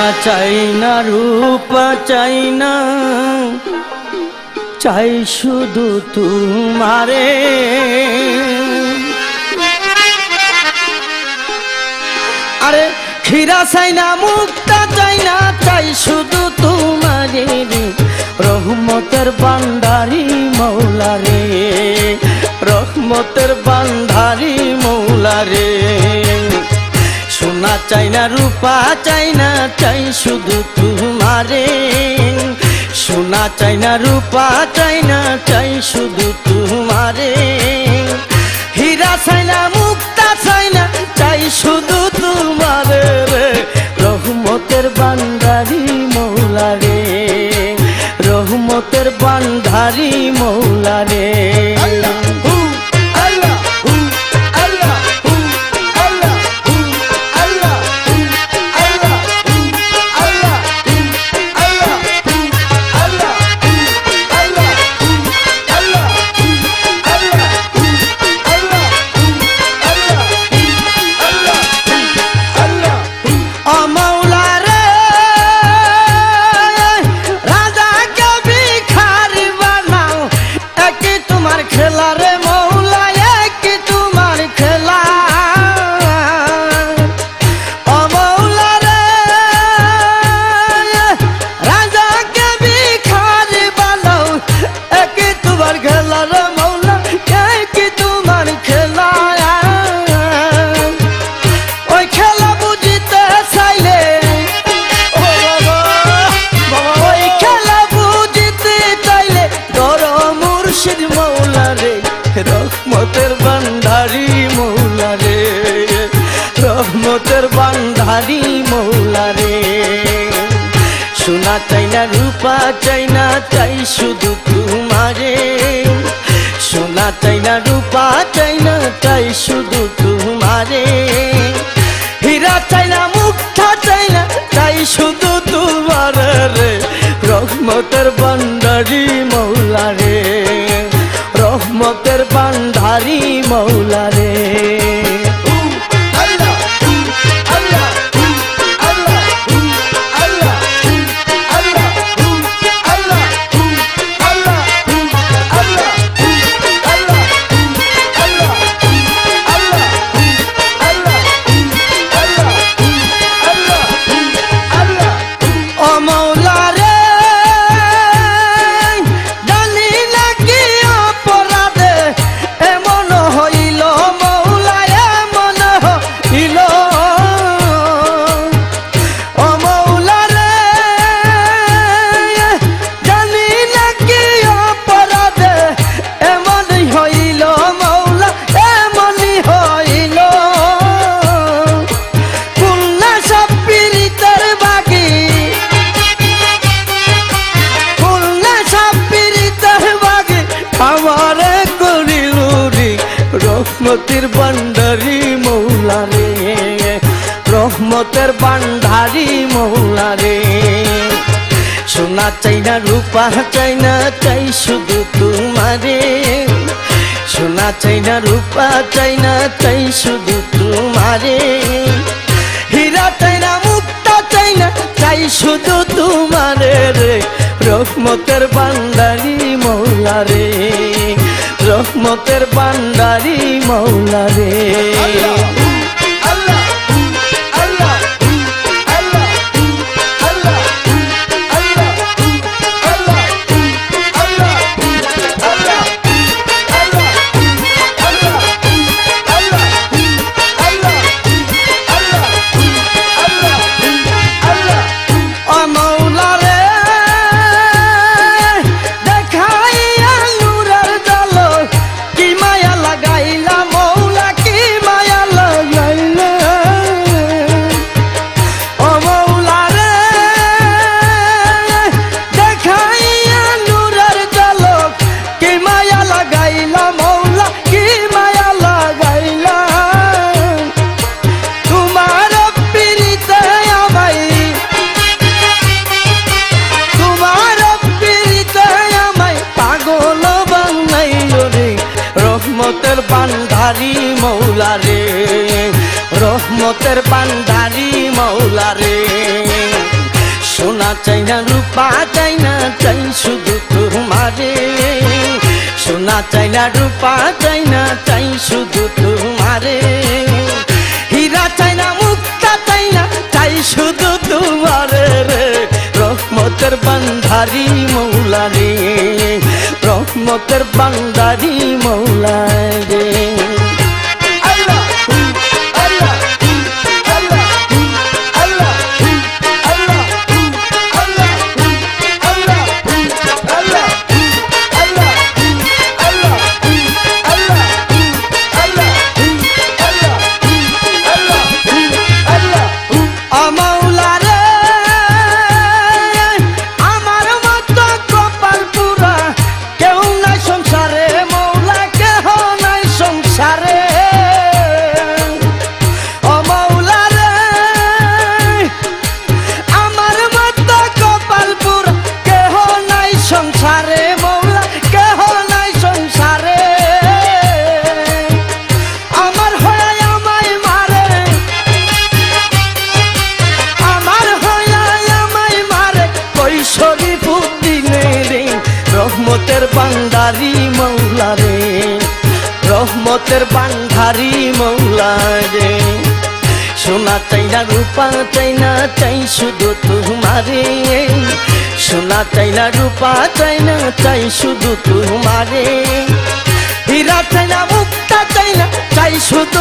সোনা চাই না রূপা চাই না, চাই শুধু তোমারে। আরে হীরা চাই না মুক্তা চাই না, চাই শুধু তোমারে। রহমতের ভান্ডারি মৌলা রে, রহমতের ভান্ডারি মৌলা রে। সোনা চাই না রূপা চাই না, চাই শুধু তোমারে। সোনা চাই না রূপা চাই না, চাই শুধু তোমারে। হীরা চাই না মুক্তা চাই না, চাই শুধু তোমারে রে। রহমতের ভান্ডারি মৌলা রে, রহমতের ভান্ডারি মৌলা রে। রহমতের ভান্ডারি মৌলা রে, রহমতের ভান্ডারি মৌলা রে। সোনা চাই না রূপা চাই না, চাই শুধু তোমারে। সোনা চাই না রূপা চাই না, চাই শুধু তোমারে। হীরা চাই না মুক্তা চাই না, চাই শুধু তোমারে রে। রহমতের ভান্ডারি মৌলা রে, রহমতের ভান্ডারি মৌলা রে। রহমতের ভান্ডারি মৌলা রে, রহমতের ভান্ডারি মৌলা রে। সোনা চাই না রূপা চাই না, চাই শুধু তোমারে। সোনা চাই না রূপা চাই না, চাই শুধু তোমারে। হীরা চাই না মুক্তা চাই না, চাই শুধু তোমারে রে। রহমতের ভান্ডারি মৌলা রে, রহমতের ভান্ডারি মৌলা রে। রহমতের ভান্ডারি মৌলা রে, রহমতের ভান্ডারি মৌলা রে। সোনা চাই না রূপা চাই না চাই শুধু তোমারে সোনা চাই না রূপা চাই না চাই শুধু তোমারে হীরা চাই না মুক্তা চাই না চাই শুধু তোমারে রে রহমতের বান্ধারি মৌলা রে রহমতের বান্দারি মৌলা রে রহমতের বান্দারি মৌলা রে রহমতের বান্দারি মৌলা রে সোনা চাই না রূপা চাই না চাই শুধু তোমারে সোনা চাই না রূপা চাই না চাই শুধু তোমারে হীরা চাই না মুক্তা চাই না চাই শুধু